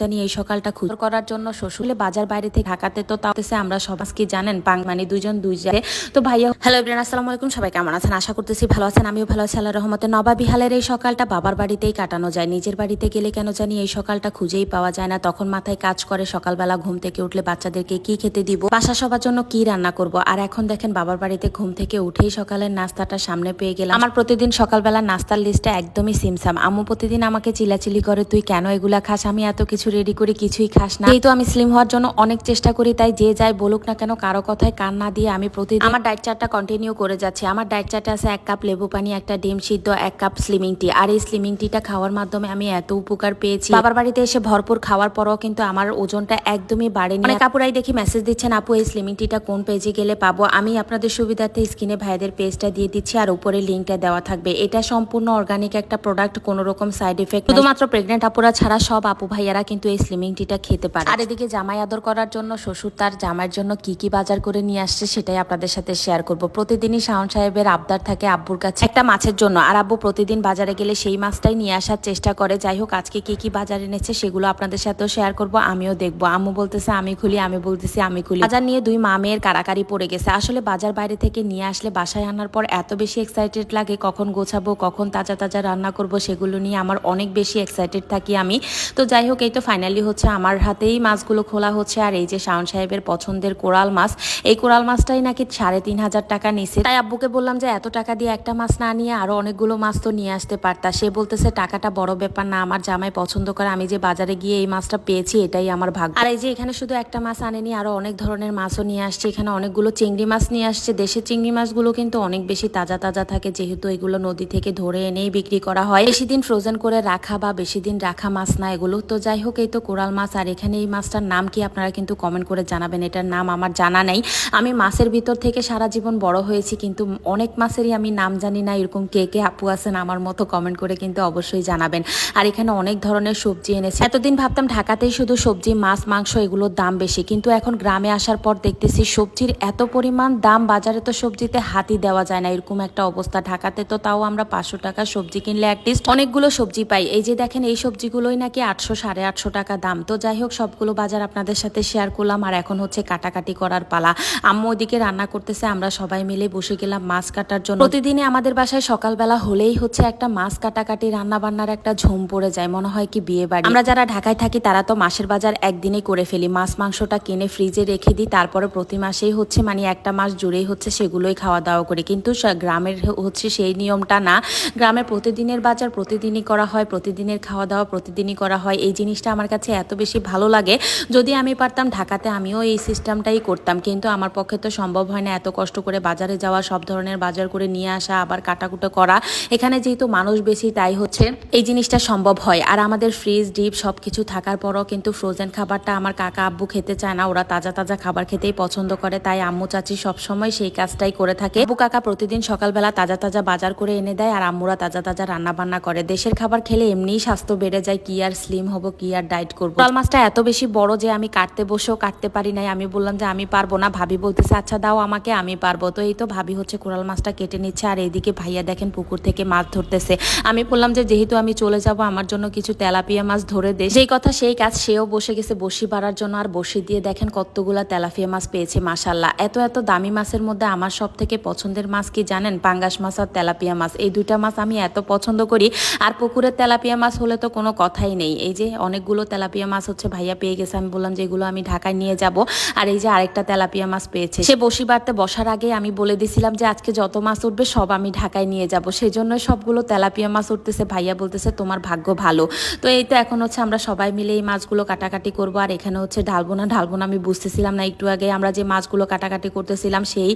জানি এই সকালটা খুঁজে করার জন্য শ্বশুরে বাজার বাইরে থেকে ঢাকাতে তো তাতেছে আমরা সবাই কি জানেন মানে দুইজন দুই জায়গায় তো ভাইয়া হ্যালো এভরিওয়ান আসসালামু আলাইকুম সবাই কেমন আছেন আশা করতেছি ভালো আছেন আমিও ভালো আছি আল্লাহর রহমতে নবাবিহালের এই সকালটা বাবার বাড়িতেই কাটানো যায় নিজের বাড়িতে গেলে কেন জানি এই সকালটা খুঁজেই পাওয়া যায় না তখন মাথায় কাজ করে সকালবেলা ঘুম থেকে উঠলে বাচ্চাদেরকে কি খেতে দিব বাসা সবার জন্য কি রান্না করব আর এখন দেখেন বাবার বাড়িতে ঘুম থেকে উঠেই সকালের নাস্তাটা সামনে পেয়ে গেলাম আমার প্রতিদিন সকালবেলা নাস্তার লিস্টটা একদমই সিমসাম আম্মু প্রতিদিন আমাকে চিলাচিলি করে তুই কেন এগুলা খাস আমি এত কিছু রেডি করে কিছুই খাস না যেহেতু আমি স্লিম হওয়ার জন্য অনেক চেষ্টা করি তাই যে যাই বলুক না কেন কারো কথায় কান না দিয়ে আমি প্রতিদিন আমার ডায়েট চার্টটা কন্টিনিউ করে যাচ্ছি আমার ডায়েট চার্টে আছে 1 কাপ লেবু পানি একটা ডিম সিদ্ধ 1 কাপ স্লিমিং টি আর এই স্লিমিং টিটা খাওয়ার মাধ্যমে আমি এত উপকার পেয়েছি বাবার বাড়িতে এসে ভরপুর খাওয়ার পরও কিন্তু আমার ওজনটা একদমই বাড়েনি অনেক আপুরাই দেখি মেসেজ দিচ্ছেন আপু এই স্লিমিং টিটা কোন পেজে গেলে পাবো আমি আপনাদের সুবিধার্থে স্ক্রিনে ভাইদের পেজটা দিয়ে দিচ্ছি আর উপরে লিঙ্কটা দেওয়া থাকবে এটা সম্পূর্ণ অর্গানিক একটা প্রোডাক্ট কোনো রকম সাইড এফেক্ট শুধুমাত্র প্রেগনেন্ট আপুরা ছাড়া সব আপু ভাইয়ারা কিন্তু এই স্লিমিং টিটা খেতে পারে আর এদিকে জামাই আদর করার জন্য শ্বশুর তার জামাইয়ের জন্য কি কি বাজার করে নিয়ে আসছে সেটাই আপনাদের সাথে শেয়ার করব প্রতিদিনই শাওন সাহেবের আবদার থাকে আব্বুর কাছে একটা মাছের জন্য আর আব্বু প্রতিদিন বাজারে গেলে সেই মাছটাই নিয়ে আসার চেষ্টা করে যাই হোক আজকে কি কি বাজার এনেছে সেগুলো আপনাদের সাথেও শেয়ার করব আমিও দেখবো আম্মু বলতেছে আমি খুলি আমি বলতেছি আমি খুলি বাজার নিয়ে দুই মা মেয়ের কারাকারি পড়ে গেছে আসলে বাজার বাইরে থেকে নিয়ে আসলে বাসায় আনার পর এত বেশি এক্সাইটেড লাগে কখন গোছাবো কখন তাজা তাজা রান্না করব সেগুলো নিয়ে আমার অনেক বেশি এক্সাইটেড থাকি আমি তো যাই হোক এই তো ফাইনালি হচ্ছে আমার হাতেই মাছগুলো খোলা হচ্ছে আর এই যে শাওন সাহেবের পছন্দের কোরাল মাছ এই কোরাল মাছটাই নাকি 3,500 টাকা নিছে তাই আব্বুকে বললাম যে এত টাকা দিয়ে একটা মাছ না নিয়ে আরো অনেকগুলো মাছ তো নিয়ে আসতে পারতা সে বলতেছে টাকাটা বড় ব্যাপার না আমার জামাই পছন্দ করে আমি যে বাজারে গিয়ে এই মাছটা পেয়েছি এটাই আমার ভাগ্য আর এই যে এখানে শুধু একটা মাছ আনেনি আরো অনেক ধরনের মাছও নিয়ে আসছে এখানে অনেকগুলো চিংড়ি মাছ নিয়ে আসছে দেশের চিংড়ি মাছগুলো কিন্তু অনেক বেশি তাজা তাজা থাকে যেহেতু এগুলো নদী থেকে ধরে এনেই বিক্রি করা হয় বেশি দিন ফ্রোজেন করে রাখা বা বেশি দিন রাখা মাছ না এগুলো তো যাই হোক এই তো কোরাল মাছ আর এখানে এই মাছটার নাম কি আপনারা কিন্তু কমেন্ট করে জানাবেন এটার নাম আমার জানা নেই আমি মাছের ভিতর থেকে সারা জীবন বড় হয়েছি কিন্তু অনেক মাছেরই আমি নাম জানি না এরকম কে কে আপু আছেন আমার মতো কমেন্ট করে কিন্তু অবশ্যই জানাবেন আর এখানে অনেক ধরনের সবজি এনেছে এতদিন ভাবতাম ঢাকাতেই শুধু সবজি মাছ মাংস এগুলোর দাম বেশি কিন্তু এখন গ্রামে আসার পর দেখতেছি সবজির এত পরিমাণ দাম বাজারে তো সবজিতে হাতই দেওয়া যায় না এরকম একটা অবস্থা ঢাকাতে তো তাও আমরা 500 টাকা সবজি কিনলে অ্যাটলিস্ট অনেকগুলো সবজি পাই এই যে দেখেন এই সবজিগুলোই নাকি 800 850 টাকা দাম তো যাই হোক সবগুলো বাজার আপনাদের সাথে শেয়ার করলাম আর এখন হচ্ছে কাটাকাটি করার পালা আম্মু ওদিকে রান্না করতেছে আমরা সবাই মিলে বসে গেলাম মাছ কাটার জন্য প্রতিদিনই আমাদের বাসায় সকালবেলা হলেই হচ্ছে একটা মাছ কাটাকাটি রান্না বান্নার একটা ঝুম পড়ে যায় মনে হয় কি বিয়ে বাড়ি আমরা যারা ঢাকায় থাকি তারা তো মাসের বাজার একদিনেই করে ফেলি মাছ মাংসটা কিনে ফ্রিজে রেখে দিই তারপরে প্রতি মাসেই হচ্ছে মানে একটা মাস জুড়েই হচ্ছে সেগুলোই খাওয়া দাওয়া করি কিন্তু গ্রামের হচ্ছে সেই নিয়মটা না গ্রামের প্রতিদিনের বাজার প্রতিদিনই করা হয় প্রতিদিনের খাওয়া দাওয়া প্রতিদিনই করা হয় এই জিনিসটা আমার কাছে এত বেশি ভালো লাগে যদি আমি পারতাম ঢাকাতে আমিও এই সিস্টেমটাই করতাম কিন্তু আমার পক্ষে তো সম্ভব হয় না এত কষ্ট করে বাজারে যাওয়া সব ধরনের বাজার করে নিয়ে আসা আবার কাটাকুটো করা এখানে যেহেতু মানুষ বেশি তাই হচ্ছে এই জিনিসটা সম্ভব হয় আর আমাদের ফ্রিজ ডিপ সবকিছু থাকার পরও কিন্তু ফ্রোজেন খাবারটা আমার কাকা আব্বু খেতে চায় না ওরা তাজা তাজা খাবার খেতেই পছন্দ করে তাই আম্মু চাচি সবসময় সেই কাজটাই করে থাকে আব্বু কাকা প্রতিদিন সকালবেলা তাজা তাজা বাজার করে এনে দেয় আর আম্মুরা তাজা তাজা রান্না বান্না করে দেশের খাবার খেলে এমনিই স্বাস্থ্য বেড়ে যায় কি আর স্লিম হবো কি আর ডায়েট করবো কোরাল মাছটা এত বেশি বড় যে আমি কাটতে বসেও কাটতে পারি নাই আমি বললাম যে আমি পারবো না ভাবি বলতেছে আচ্ছা দাও আমাকে আমি পারবো তো এই তো ভাবি হচ্ছে কোরাল মাছটা কেটে নিচ্ছে আর এইদিকে ভাইয়া দেখেন পুকুর থেকে মাছ ধরতেছে আমি বললাম যে যেহেতু আমি চলে যাব আমার জন্য কিছু তেলাপিয়া মাছ ধরে দে যেই কথা সেই কাজ সেও বসে গেছে বসি বাড়ার জন্য আর বসি দিয়ে দেখেন কতগুলা তেলাপিয়া মাছ পেয়েছে মাশাল্লাহ এত এত দামি মাছের মধ্যে আমার সব থেকে পছন্দের মাছ কি জানেন পাঙ্গাস মাছ আর তেলাপিয়া মাছ এই দুইটা মাছ আমি এত পছন্দ করি আর পুকুরের তেলাপিয়া মাছ হলে তো কোনো কথাই নেই এই যে অনেকগুলো তেলাপিয়া মাছ হচ্ছে ভাইয়া পেয়ে গেছে আমি বললাম যে এগুলো আমি ঢাকায় নিয়ে যাব আর এই যে আরেকটা তেলাপিয়া মাছ পেয়েছে সে বসি বাড়তে বসার আগে আমি বলে দিছিলাম যে আজকে যত মাছ উঠবে সব আমি ঢাকায় নিয়ে যাব সেই জন্য সবগুলো তেলাপিয়া মাছ উঠতেছে ভাইয়া বলতেছে তোমার ভাগ্য ভালো তো এই তো এখন হচ্ছে আমরা সবাই মিলে এই মাছগুলো কাটাকাটি করবো আর এখানে হচ্ছে ঢালবো না আমি বুঝতেছিলাম না একটু আগে আমরা যে মাছগুলো কাটাকাটি করতেছিলাম সেই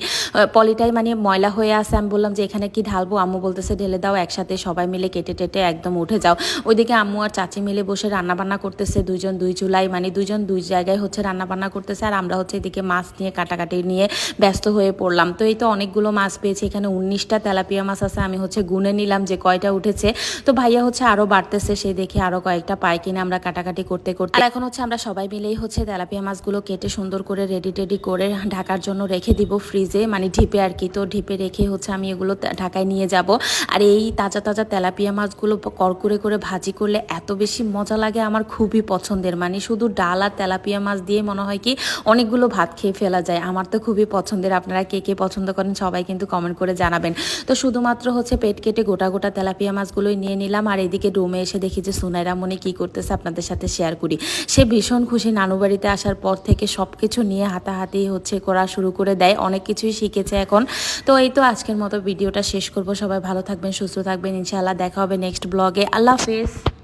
পলিটাই মানে ময়লা হয়ে আছে আমি বললাম যে এখানে কি ঢালবো আম্মু বলতেছে ঢেলে দাও একসাথে সবাই মিলে কেটে টেটে একদম উঠে যাও ওইদিকে আম্মু আর চাচি মিলে বসে রান্না বান্না করতেছে দুইজন দুই চুলাই মানে দুইজন দুই জায়গায় হচ্ছে রান্না বান্না করতেছে আর আমরা হচ্ছে এদিকে মাছ নিয়ে কাটাকাটি নিয়ে ব্যস্ত হয়ে পড়লাম তো এই তো অনেকগুলো মাছ পেয়েছি এখানে 19টা তেলাপিয়া মাছ আছে আমি হচ্ছে গুনে নিলাম যে কয়টা উঠেছে তো ভাইয়া হচ্ছে আরো বাড়তেছে সেই দেখে আরো কয়েকটা পাই কিনা আমরা কাটাকাটি করতে করতে আর এখন হচ্ছে আমরা সবাই মিলেই হচ্ছে তেলাপিয়া মাছগুলো কেটে সুন্দর করে রেডি টেডি করে ঢাকার জন্য রেখে দিব ফ্রিজে মানে ঢিপে আর কি তো ঢিপে রেখে হচ্ছে আমি এগুলো ঢাকায় নিয়ে যাব আর এই তাজা তাজা তেলাপিয়া মাছগুলো করকুরে করে ভাজি করলে এত বেশি মজা লাগে আমার খুবই পছন্দের, মানে শুধু ডাল আর তেলাপিয়া মাছ দিয়ে মনে হয় কি অনেকগুলো ভাত খেয়ে ফেলা যায়। আমার তো খুবই পছন্দের, আপনারা কে কে পছন্দ করেন সবাই কিন্তু কমেন্ট করে জানাবেন। তো শুধুমাত্র হচ্ছে পেট কেটে গোটা গোটা তেলাপিয়া মাছগুলোই নিয়ে নিলাম। আর এদিকে রুমে এসে দেখি যে সুনাইরা মনে কি করতেছে আপনাদের সাথে শেয়ার করি। সে ভীষণ খুশি, নানু বাড়িতে আসার পর থেকে সব কিছু নিয়ে হাতাহাতি হচ্ছে করা শুরু করে দেয়, অনেক কিছুই শিখেছে এখন। তো এই তো আজকের মতো ভিডিওটা শেষ করব। সবাই ভালো থাকবেন, সুস্থ থাকবেন, ইনশাআল্লাহ দেখা হবে নেক্সট ব্লগে। আল্লাহ হাফেজ।